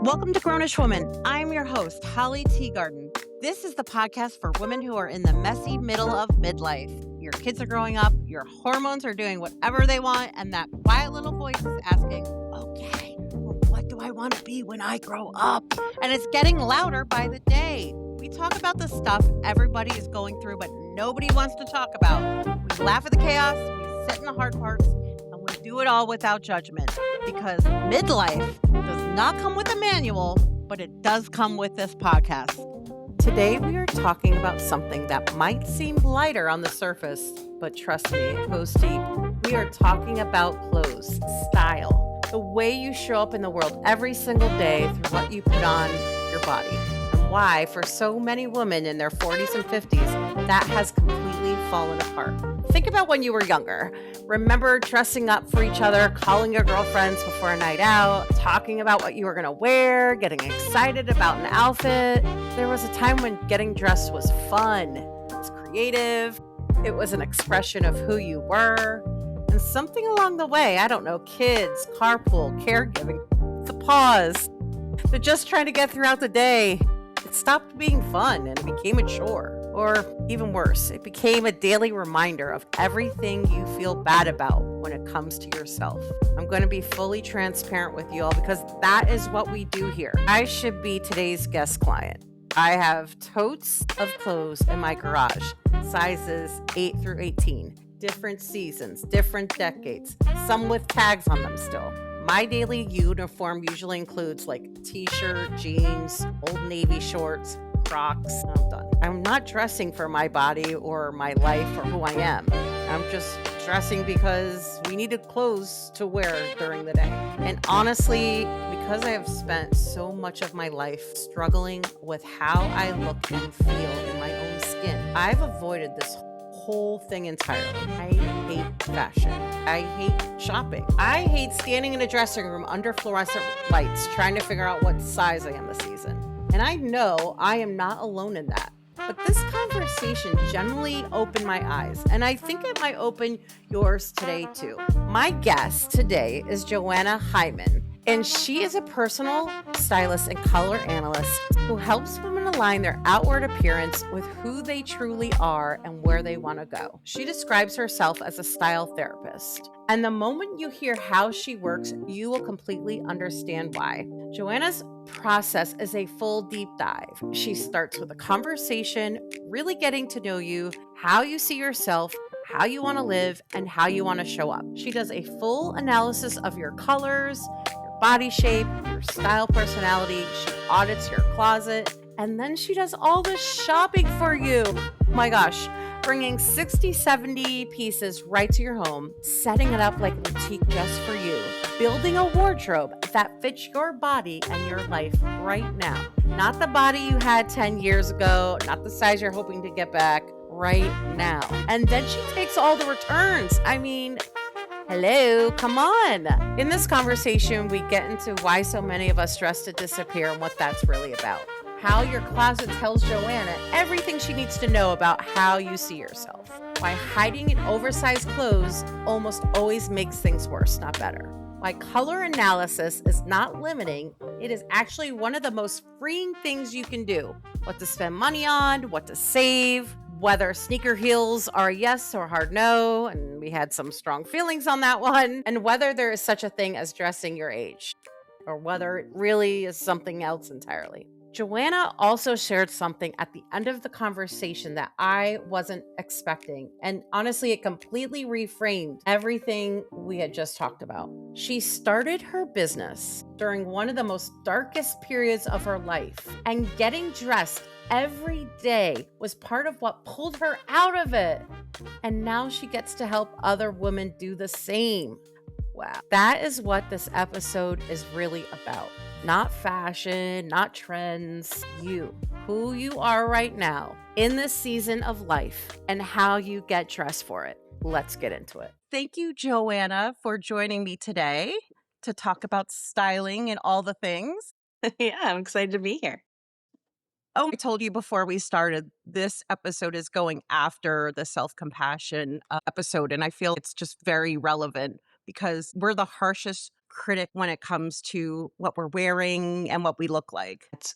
Welcome to Grownish Woman. I'm your host, Holly Teagarden. This is the podcast for women who are in the messy middle of midlife. Your kids are growing up, your hormones are doing whatever they want, and that quiet little voice is asking, okay, well, what do I want to be when I grow up? And it's getting louder by the day. We talk about the stuff everybody is going through, but nobody wants to talk about. We laugh at the chaos, we sit in the hard parts, and we do it all without judgment. Because midlife does not come with a manual, but it does come with this podcast. Today we are talking about something that might seem lighter on the surface, but trust me, it goes deep. We are talking about clothes, style, the way you show up in the world every single day through what you put on your body, and why for so many women in their 40s and 50s, that has completely fallen apart. Think about when you were younger. Remember dressing up for each other, calling your girlfriends before a night out, talking about what you were going to wear, getting excited about an outfit. There was a time when getting dressed was fun, it was creative, it was an expression of who you were. And something along the way, I don't know, kids, carpool, caregiving, the pause, the just trying to get throughout the day, it stopped being fun and it became a chore. Or even worse, it became a daily reminder of everything you feel bad about when it comes to yourself. I'm going to be fully transparent with you all because that is what we do here. I should be today's guest client. I have totes of clothes in my garage, sizes 8 through 18, different seasons, different decades, some with tags on them still. My daily uniform usually includes like t-shirt, jeans, Old Navy shorts, Crocs. I'm done. I'm not dressing for my body or my life or who I am. I'm just dressing because we needed clothes to wear during the day. And honestly, because I have spent so much of my life struggling with how I look and feel in my own skin, I've avoided this whole thing entirely. I hate fashion. I hate shopping. I hate standing in a dressing room under fluorescent lights trying to figure out what size I am this season. And I know I am not alone in that. But this conversation generally opened my eyes, and I think it might open yours today too. My guest today is Joanna Heyman, and she is a personal stylist and color analyst who helps women align their outward appearance with who they truly are and where they want to go. She describes herself as a style therapist. And the moment you hear how she works, you will completely understand why. Joanna's process is a full deep dive. She starts with a conversation, really getting to know you, how you see yourself, how you want to live, and how you want to show up. She does a full analysis of your colors, your body shape, your style personality. She audits your closet, and then she does all the shopping for you. Oh my gosh. Bringing 60, 70 pieces right to your home, setting it up like a boutique just for you, building a wardrobe that fits your body and your life right now. Not the body you had 10 years ago, not the size you're hoping to get back, right now. And then she takes all the returns. I mean, hello, come on. In this conversation, we get into why so many of us dress to disappear and what that's really about. How your closet tells Joanna everything she needs to know about how you see yourself. Why hiding in oversized clothes almost always makes things worse, not better. Why color analysis is not limiting, it is actually one of the most freeing things you can do. What to spend money on, what to save, whether sneaker heels are a yes or hard no, and we had some strong feelings on that one, and whether there is such a thing as dressing your age, or whether it really is something else entirely. Joanna also shared something at the end of the conversation that I wasn't expecting. And honestly, it completely reframed everything we had just talked about. She started her business during one of the most darkest periods of her life. And getting dressed every day was part of what pulled her out of it. And now she gets to help other women do the same. Wow. That is what this episode is really about. Not fashion, not trends, you, who you are right now in this season of life and how you get dressed for it. Let's get into it. Thank you, Joanna, for joining me today to talk about styling and all the things. Yeah, I'm excited to be here. Oh, I told you before we started, this episode is going after the self-compassion episode, and I feel it's just very relevant because we're the harshest critic when it comes to what we're wearing and what we look like. It's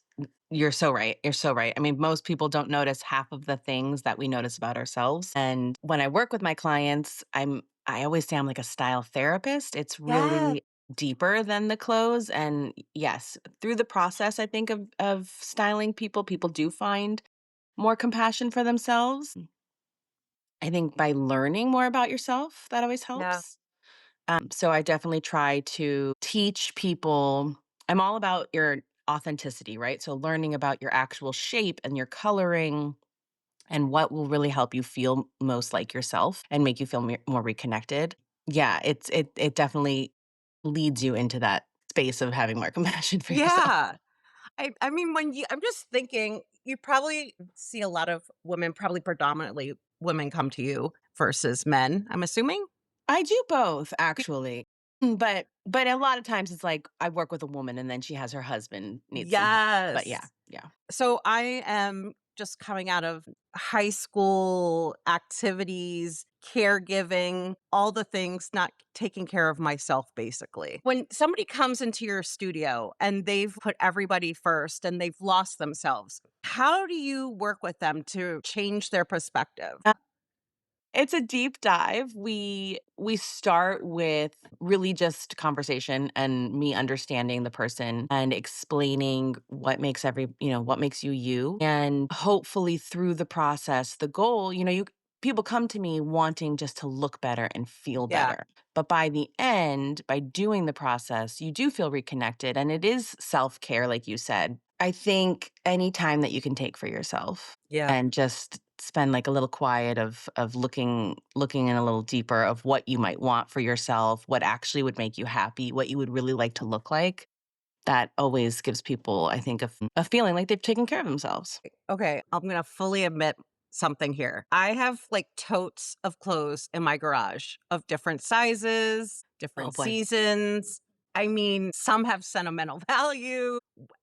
You're so right. You're so right. I mean, most people don't notice half of the things that we notice about ourselves. And when I work with my clients, I always say I'm like a style therapist. It's Yeah. really deeper than the clothes. And yes, through the process, I think of styling people, people do find more compassion for themselves. I think by learning more about yourself, that always Yeah. helps. So I definitely try to teach people. I'm all about your authenticity, right? So learning about your actual shape and your coloring and what will really help you feel most like yourself and make you feel more reconnected. Yeah, it definitely leads you into that space of having more compassion for yourself. Yeah. I mean, I'm just thinking, you probably see a lot of women, probably predominantly women come to you versus men, I'm assuming? I do both actually. But a lot of times it's like I work with a woman and then she has her husband needs some help. But Yes. yeah, yeah. So I am just coming out of high school activities, caregiving, all the things, not taking care of myself, basically. When somebody comes into your studio and they've put everybody first and they've lost themselves, how do you work with them to change their perspective? It's a deep dive. We start with really just conversation and me understanding the person and explaining what makes what makes you you. And hopefully through the process, the goal, you people come to me wanting just to look better and feel Yeah. better. But by the end, by doing the process, you do feel reconnected and it is self-care like you said. I think any time that you can take for yourself Yeah. and just spend like a little quiet of looking in a little deeper of what you might want for yourself, what actually would make you happy, what you would really like to look like. That always gives people, I think, a feeling like they've taken care of themselves. Okay, I'm gonna fully admit something here. I have like totes of clothes in my garage of different sizes, Oh different boy. seasons. I mean, some have sentimental value.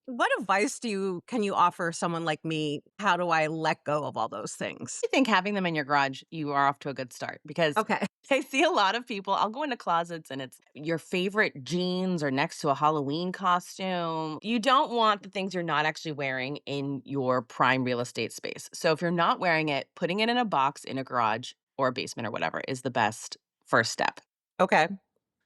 What advice can you offer someone like me? How do I let go of all those things? I think having them in your garage, you are off to a good start because Okay. I see a lot of people. I'll go into closets and it's your favorite jeans or next to a Halloween costume. You don't want the things you're not actually wearing in your prime real estate space. So if you're not wearing it, putting it in a box in a garage or a basement or whatever is the best first step. Okay.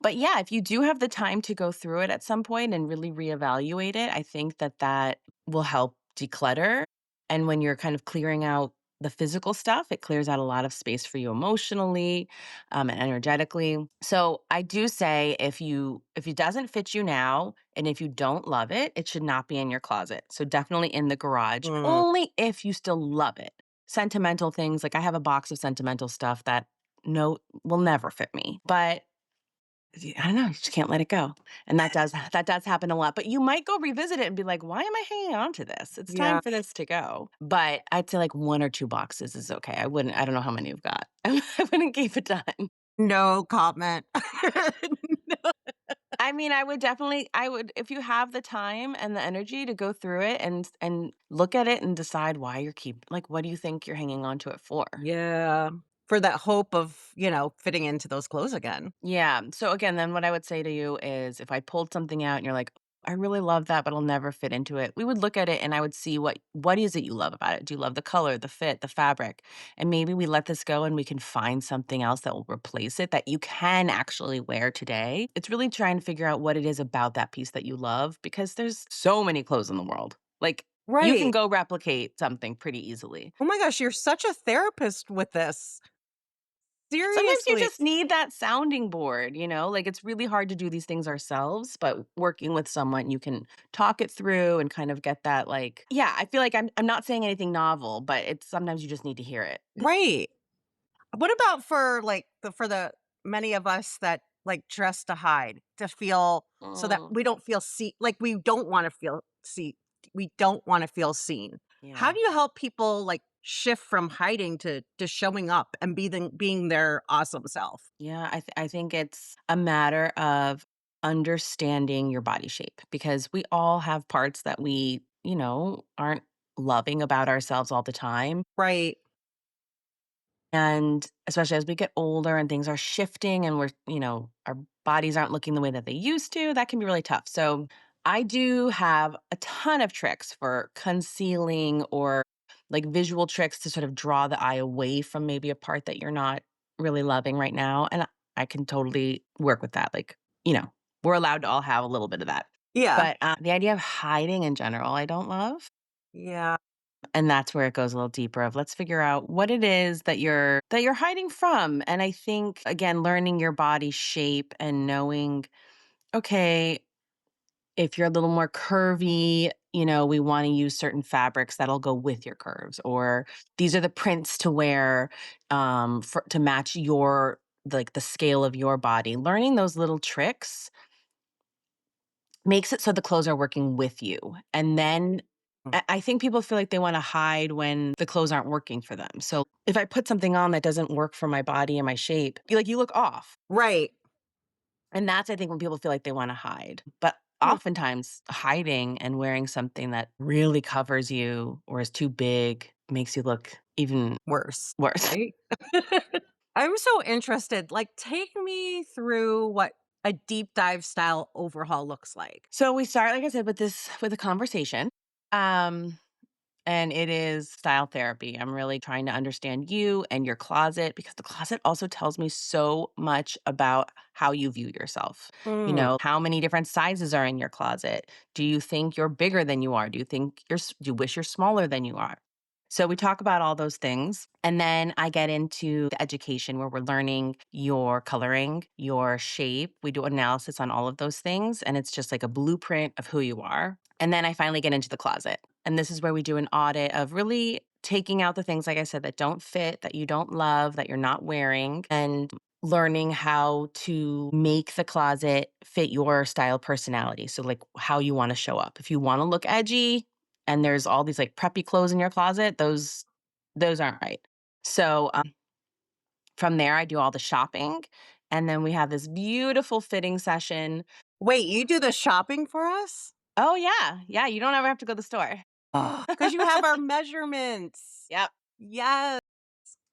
But yeah, if you do have the time to go through it at some point and really reevaluate it, I think that that will help declutter. And when you're kind of clearing out the physical stuff, it clears out a lot of space for you emotionally, and energetically. So I do say if it doesn't fit you now and if you don't love it, it should not be in your closet. So definitely in the garage, Mm, only if you still love it. Sentimental things, like I have a box of sentimental stuff that no will never fit me. But I don't know, you just can't let it go, and that does happen a lot, but you might go revisit it and be like, "Why am I hanging on to this? It's time yeah. for this to go." But I'd say, like, 1 or 2 boxes is okay. I don't know how many you've got. I wouldn't keep it done. No comment. I mean, I would if you have the time and the energy to go through it and look at it and decide why you're what do you think you're hanging on to it for? Yeah. For that hope of, fitting into those clothes again. Yeah. So again, then what I would say to you is if I pulled something out and you're like, I really love that, but I'll never fit into it. We would look at it and I would see what is it you love about it? Do you love the color, the fit, the fabric? And maybe we let this go and we can find something else that will replace it that you can actually wear today. It's really trying to figure out what it is about that piece that you love because there's so many clothes in the world. Like you can Right. go replicate something pretty easily. Oh my gosh, you're such a therapist with this. Sometimes you Seriously. just need that sounding board, like it's really hard to do these things ourselves, but working with someone, you can talk it through and kind of get that yeah, I feel like I'm not saying anything novel, but it's sometimes you just need to hear it. Right. What about for like the many of us that like dress to hide, to feel so that Mm, we don't feel like we don't want to feel we don't want to feel seen. How yeah. do you help people like shift from hiding to showing up and being their awesome self? Yeah, I think it's a matter of understanding your body shape because we all have parts that we, aren't loving about ourselves all the time. Right. And especially as we get older and things are shifting and we're, our bodies aren't looking the way that they used to, that can be really tough. So I do have a ton of tricks for concealing or like visual tricks to sort of draw the eye away from maybe a part that you're not really loving right now. And I can totally work with that. Like, we're allowed to all have a little bit of that. Yeah. But the idea of hiding in general, I don't love. Yeah. And that's where it goes a little deeper of let's figure out what it is that you're hiding from. And I think again, learning your body shape and knowing, okay, if you're a little more curvy, we want to use certain fabrics that'll go with your curves, or these are the prints to wear to match your like the scale of your body. Learning those little tricks makes it so the clothes are working with you. And then I think people feel like they want to hide when the clothes aren't working for them. So if I put something on that doesn't work for my body and my shape, you look off. Right. And that's, I think, when people feel like they want to hide. But Hmm. oftentimes, hiding and wearing something that really covers you or is too big makes you look even Worse. worse. Right. I'm so interested. Like, take me through what a deep dive style overhaul looks like. So we start, like I said, with a conversation. Um, And it is style therapy. I'm really trying to understand you and your closet because the closet also tells me so much about how you view yourself. Mm. How many different sizes are in your closet? Do you think you're bigger than you are? Do you wish you're smaller than you are? So we talk about all those things. And then I get into the education where we're learning your coloring, your shape. We do analysis on all of those things. And it's just like a blueprint of who you are. And then I finally get into the closet. And this is where we do an audit of really taking out the things, like I said, that don't fit, that you don't love, that you're not wearing, and learning how to make the closet fit your style personality. So, like how you want to show up. If you want to look edgy and there's all these like preppy clothes in your closet, those aren't right. So, from there, I do all the shopping. And then we have this beautiful fitting session. Wait, you do the shopping for us? Oh, yeah. Yeah. You don't ever have to go to the store. Because you have our measurements. Yep. Yes.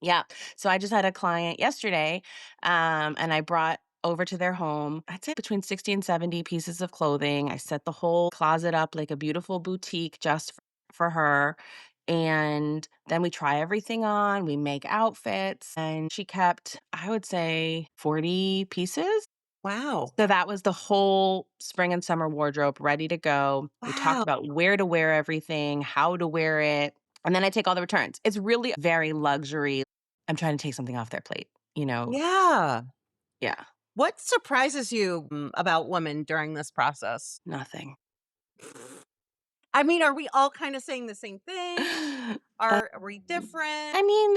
Yeah. So I just had a client yesterday, and I brought over to their home, I'd say between 60 and 70 pieces of clothing. I set the whole closet up like a beautiful boutique just for her. And then we try everything on, we make outfits, and she kept, I would say, 40 pieces. Wow. So that was the whole spring and summer wardrobe ready to go. We talked Wow. about where to wear everything, how to wear it, and then I take all the returns. It's really very luxury. I'm trying to take something off their plate, you know? Yeah. Yeah, What surprises you about women during this process? nothing. I mean, are we all kind of saying the same thing? Are we Um, different? I mean,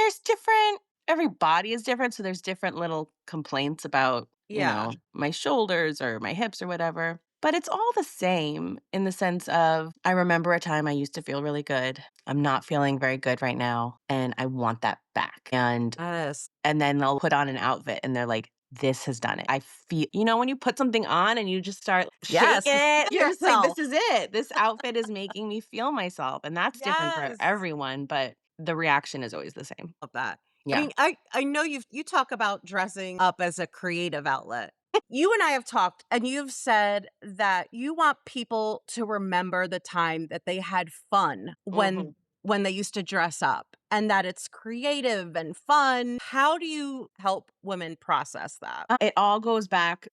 every body is different, so there's different little complaints about, Yeah. my shoulders or my hips or whatever. But it's all the same in the sense of I remember a time I used to feel really good. I'm not feeling very good right now, and I want that back. Yes. And then they'll put on an outfit and they're like, "This has done it." I feel when you put something on and you just start shaking Yes. it, you're just like, "This Yourself. is it. This outfit is making me feel myself." And that's different for Yes. everyone, but the reaction is always the same. Love that. I Yeah. mean, I know you talk about dressing up as a creative outlet. You and I have talked, and you've said that you want people to remember the time that they had fun Mhm. when they used to dress up, and that it's creative and fun. How do you help women process that? It all goes back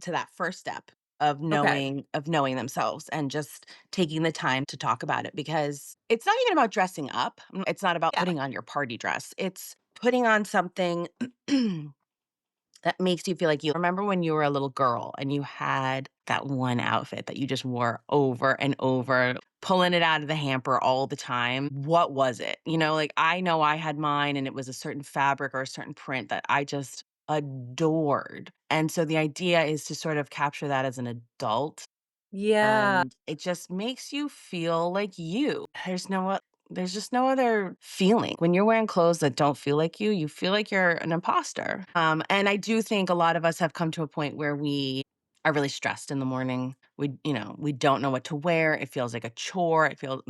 to that first step of Okay. knowing themselves and just taking the time to talk about it because it's not even about dressing up. It's not about Yeah. putting on your party dress. It's putting on something that makes you feel like you remember when you were a little girl and you had that one outfit that you just wore over and over, pulling it out of the hamper all the time. What was it? Like I know I had mine and it was a certain fabric or a certain print that I just adored. And so the idea is to sort of capture that as an adult Yeah. and it just makes you feel like you. There's just no other feeling. When you're wearing clothes that don't feel like you feel like you're an imposter. And I do think a lot of us have come to a point where we are really stressed in the morning. We don't know what to wear. It feels like a chore. It feels,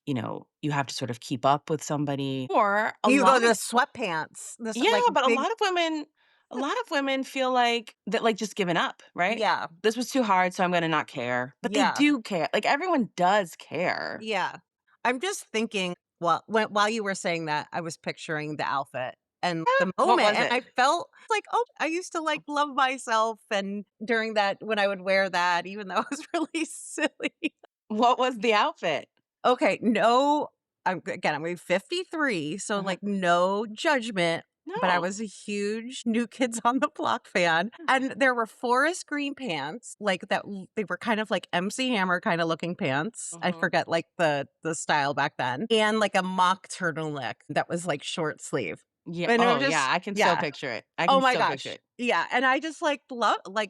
you have to sort of keep up with somebody. Or a You go lot to of sweatpants. This yeah, like but a big lot of women A lot of women feel like that, like, just giving up, right? Yeah. This was too hard, so I'm gonna not care. But they Yeah. do care. Like, everyone does care. Yeah. I'm just thinking, while you were saying that, I was picturing the outfit and the What moment, was and it? I felt like, "Oh, I used to, like, love myself," and during that when I would wear that, even though it was really silly. What was the outfit? Okay, no, I'm gonna be 53, so, Uh-huh. like, no judgment, but I No. was a huge New Kids on the Block fan, and there were forest green pants, like, they were kind of like MC Hammer kinda looking pants. I Mhm. forget, like, the style back then, and, like, a mock turtleneck that was, like, short sleeve. Yeah. And it was Oh, yeah, just I can so yeah. picture it. I Oh can my so picture gosh. it. Yeah, and I just, like,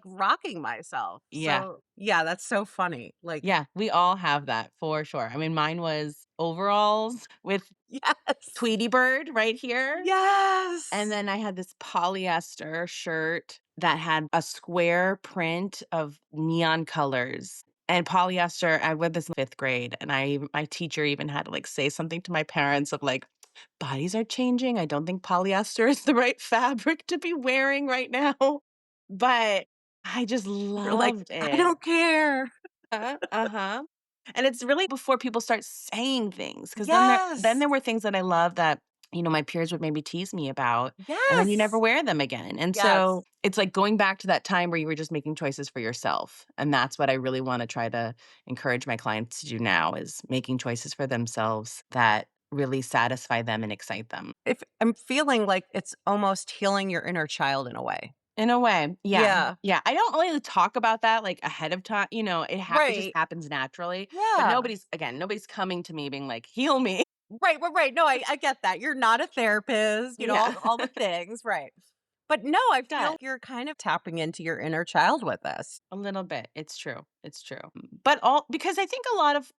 rocking myself. Yeah. So, yeah, that's so funny. Like Yeah, we all have that for sure. I mean, mine was overalls with yes. Tweety Bird right here. And Yes. then I had this polyester shirt that had a square print of neon colors. And polyester, I wore this in 5th grade, and my teacher even had to, like, say something to my parents of, like, "Bodies are changing. I don't think polyester is the right fabric to be wearing right now." But I just You're like, loved "I it. don't care." Uh-huh. And it's really before people start saying things, because then Yes. there were things that I love that, my peers would maybe tease me about, and then you never Yes. wear them again. And Yes. so it's like going back to that time where you were just making choices for yourself. And that's what I really wanna try to encourage my clients to do now is making choices for themselves that really satisfy them and excite them. If I'm feeling like it's almost healing your inner child in a way. In a way, yeah, Yeah. yeah. I don't really talk about that, like, ahead of time, it just Right. happens naturally, but Yeah. nobody's coming to me being like, "Heal me." Right. No, I get that. You're not a therapist, Yeah. all the things, right. But no, I feel That. like you're kind of tapping into your inner child with this. A little bit. It's true, it's true. But all because I think a lot of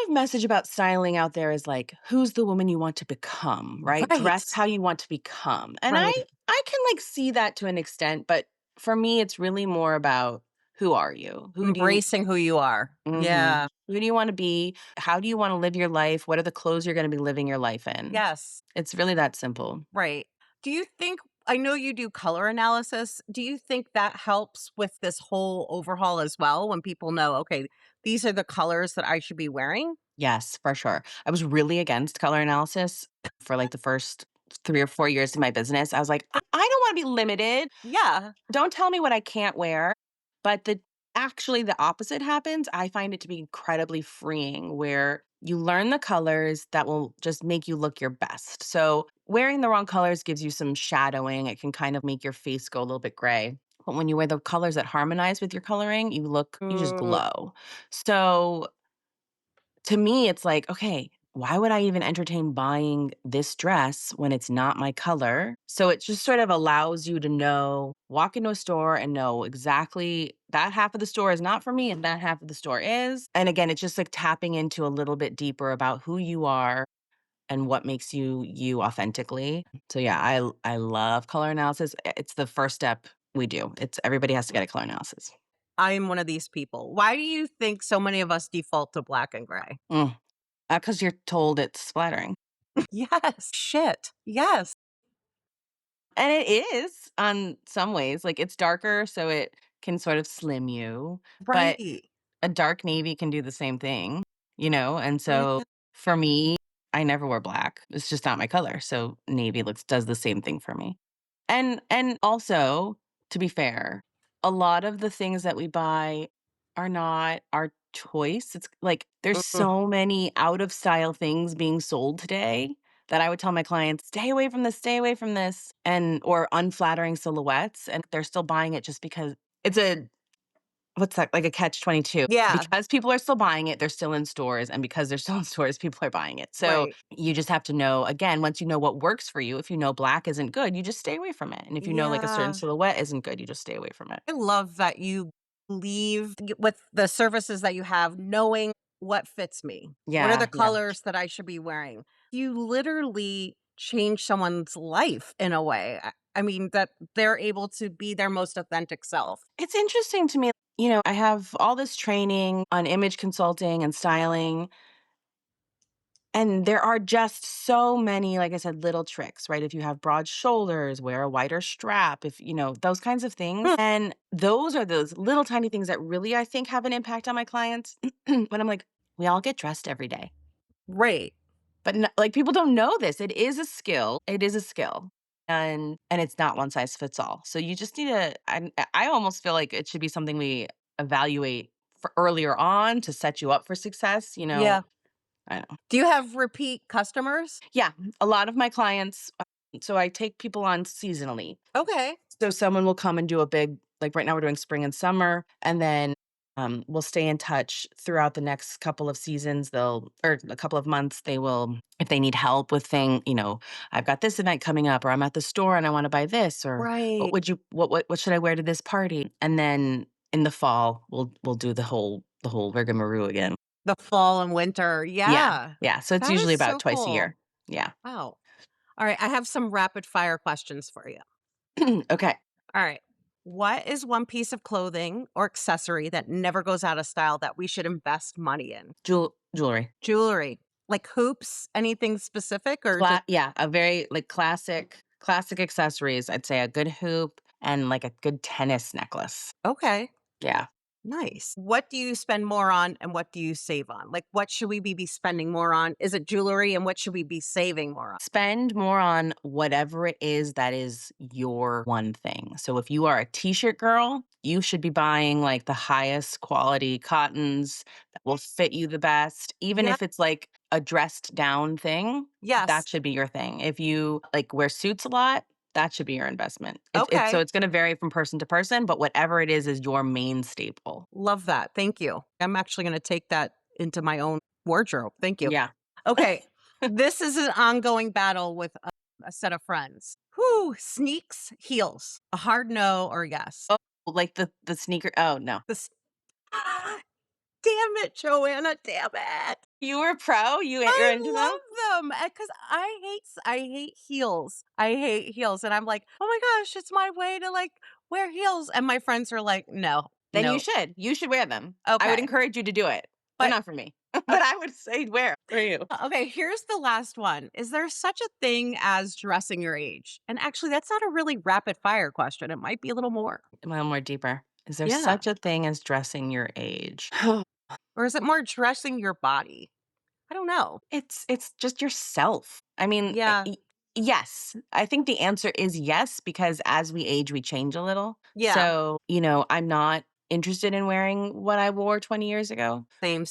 message about styling out there is like, who's the woman you want to become, right? Dress Right. how you want to become. And I Right. I can, like, see that to an extent, but for me, it's really more about who are you? Who do you Embracing who you are. Mhm. Yeah. Who do you wanna be? How do you wanna live your life? What are the clothes you're gonna be living your life in? Yes. It's really that simple. Right. Do you think I know you do color analysis. Do you think that helps with this whole overhaul as well when people know, okay, these are the colors that I should be wearing? Yes, for sure. I was really against color analysis for, like, the first 3 or 4 years of my business. I was like, "I don't wanna be limited. Yeah. Don't tell me what I can't wear." But the opposite happens. I find it to be incredibly freeing where you learn the colors that will just make you look your best. So, wearing the wrong colors gives you some shadowing. It can kind of make your face go a little bit gray. But when you wear the colors that harmonize with your coloring, you just Mm, glow. So, to me, it's like, okay, why would I even entertain buying this dress when it's not my color? So it just sort of allows you to walk into a store and know exactly that half of the store is not for me and that half of the store is. And again, it's just like tapping into a little bit deeper about who you are and what makes you you authentically. So yeah, I love color analysis. It's the first step we do. It's everybody has to get a color analysis. I am one of these people. Why do you think so many of us default to black and gray? Mm. 'Cause you're told it's flattering. Yes. Shit. Yes. And it is on some ways, like, it's darker, so it can sort of slim you, but Right. a dark navy can do the same thing, and so Yeah. for me, I never wear black. It's just not my color, so navy looks does the same thing for me. And also, to be fair, a lot of the things that we buy are not our choice. It's like there's Mm, so many out of style things being sold today that I would tell my clients, stay away from this, and or unflattering silhouettes, and they're still buying it just because it's a what's that? Like a catch-22. yeah. Because people are still buying it, they're still in stores, and because they're still in stores, people are buying it. So, Right. you just have to know again, once you know what works for you, if you know black isn't good, you just stay away from it, and if you know, like, a certain Yeah. silhouette isn't good, you just stay away from it. I love that you leave with the services that you have, knowing what fits me. What are the Yeah, yeah. colors that I should be wearing? You literally change someone's life in a way. I mean, that they're able to be their most authentic self. It's interesting to me, I have all this training on image consulting and styling, And there are just so many, like I said, little tricks, right? If you have broad shoulders, wear a wider strap, if those kinds of things. Hmm. And those are those little tiny things that really, I think, have an impact on my clients. When I'm like, we all get dressed every day. Right. But like people don't know this. It is a skill. It is a skill. And it's not one size fits all. So you just need to I almost feel like it should be something we evaluate for earlier on to set you up for success. Yeah. I don't know. Do you have repeat customers? Yeah, a lot of my clients, so I take people on seasonally. Okay. So someone will come and do a big, like right now we're doing spring and summer, and then we'll stay in touch throughout the next couple of seasons. Or a couple of months, they will, if they need help with I've got this event coming up, or I'm at the store and I want to buy this, or Right. what should I wear to this party? And then in the fall, we'll do the whole rigmarole again. The fall and winter. Yeah, Yeah. yeah. So it's That is usually about so twice a cool. year. Yeah. Wow. All right. I have some rapid fire questions for you. Okay. All right. What is one piece of clothing or accessory that never goes out of style that we should invest money in? Jewelry. Jewelry. Like hoops, anything specific or just Yeah, a very, like, classic accessories. I'd say a good hoop and, like, a good tennis necklace. okay. Yeah. Nice. What do you spend more on and what do you save on? Like what should we be spending more on? Is it jewelry and what should we be saving more on? Spend more on whatever it is that is your one thing. So if you are a t-shirt girl, you should be buying, like, the highest quality cottons that will fit you the best. Even Yeah. if it's, like, a dressed down thing, Yes. that should be your thing. If you, like, wear suits a lot, that should be your investment. So Okay. it's gonna vary from person to person, but whatever it is your main staple. Love that. Thank you. I'm actually going to take that into my own wardrobe. Thank you. Yeah. Okay. This is an ongoing battle with a set of friends. Who sneaks heels? A hard no or yes? Oh, like the sneaker no. This Damn it, Joanna, damn it. You were pro? You're into I them? love them because I hate heels. I hate heels. And I'm like, oh my gosh, it's my way to like wear heels. And my friends are like, no, Then you no. should. You should wear them. I would Okay. encourage you to do it. They're But not for me. But I would say wear for you. okay, here's the last one. Is there such a thing as dressing your age? And actually, that's not a really rapid fire question. It might be a little more. A little more deeper. Is there Yeah. such a thing as dressing your age? Or is it more dressing your body? I don't know. It's just yourself. I mean, Yeah. yes. I think the answer is yes, because as we age, we change a little. Yeah. So, I'm not interested in wearing what I wore 20 years ago, Same.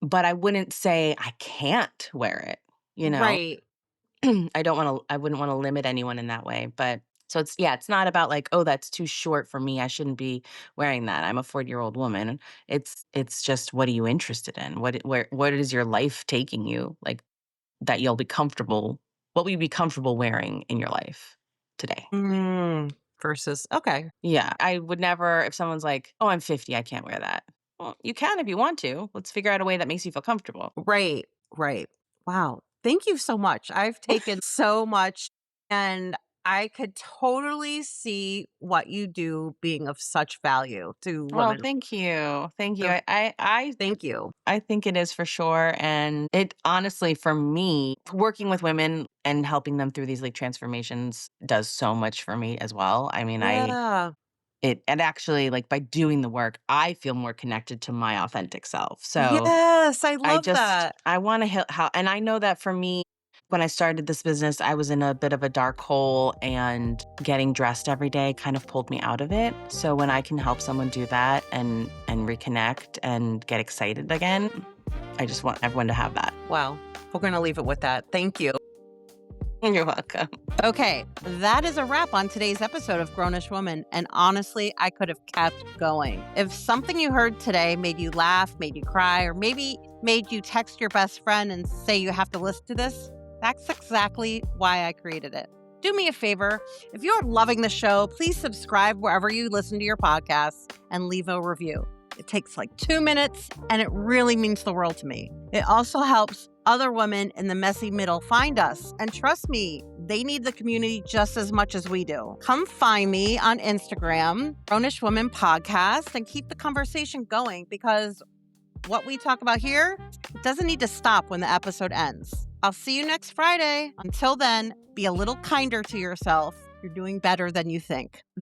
but I wouldn't say I can't wear it, you know? Right. I wouldn't want to limit anyone in that way. But so it's not about like, oh, that's too short for me. I shouldn't be wearing that. I'm a 40-year-old woman. It's just what are you interested in? What is your life taking you? Like that you'll be comfortable. What will you be comfortable wearing in your life today? Versus, okay. Yeah. I would never, if someone's like, oh, I'm 50, I can't wear that. Well, you can if you want to. Let's figure out a way that makes you feel comfortable. Right. Right. Wow. Thank you so much. I've taken so much and I could totally see what you do being of such value to Oh, women. thank you. Thank you. So I thank you. I think it is for sure. And it honestly, for me, working with women and helping them through these like transformations does so much for me as well. I mean, Yeah. it actually, like, by doing the work, I feel more connected to my authentic self. So Yes, I love that. I want to how, and I know that for me, when I started this business, I was in a bit of a dark hole, and getting dressed every day kind of pulled me out of it. So when I can help someone do that and reconnect and get excited again, I just want everyone to have that. Wow. We're going to leave it with that. Thank you. You're welcome. Okay, that is a wrap on today's episode of Grownish Woman. And honestly, I could have kept going. If something you heard today made you laugh, made you cry, or maybe made you text your best friend and say you have to listen to this, that's exactly why I created it. Do me a favor. If you're loving the show, please subscribe wherever you listen to your podcasts and leave a review. It takes like 2 minutes and it really means the world to me. It also helps other women in the messy middle find us. And trust me, they need the community just as much as we do. Come find me on Instagram, Grownish Woman Podcast, and keep the conversation going because what we talk about here doesn't need to stop when the episode ends. I'll see you next Friday. Until then, be a little kinder to yourself. You're doing better than you think.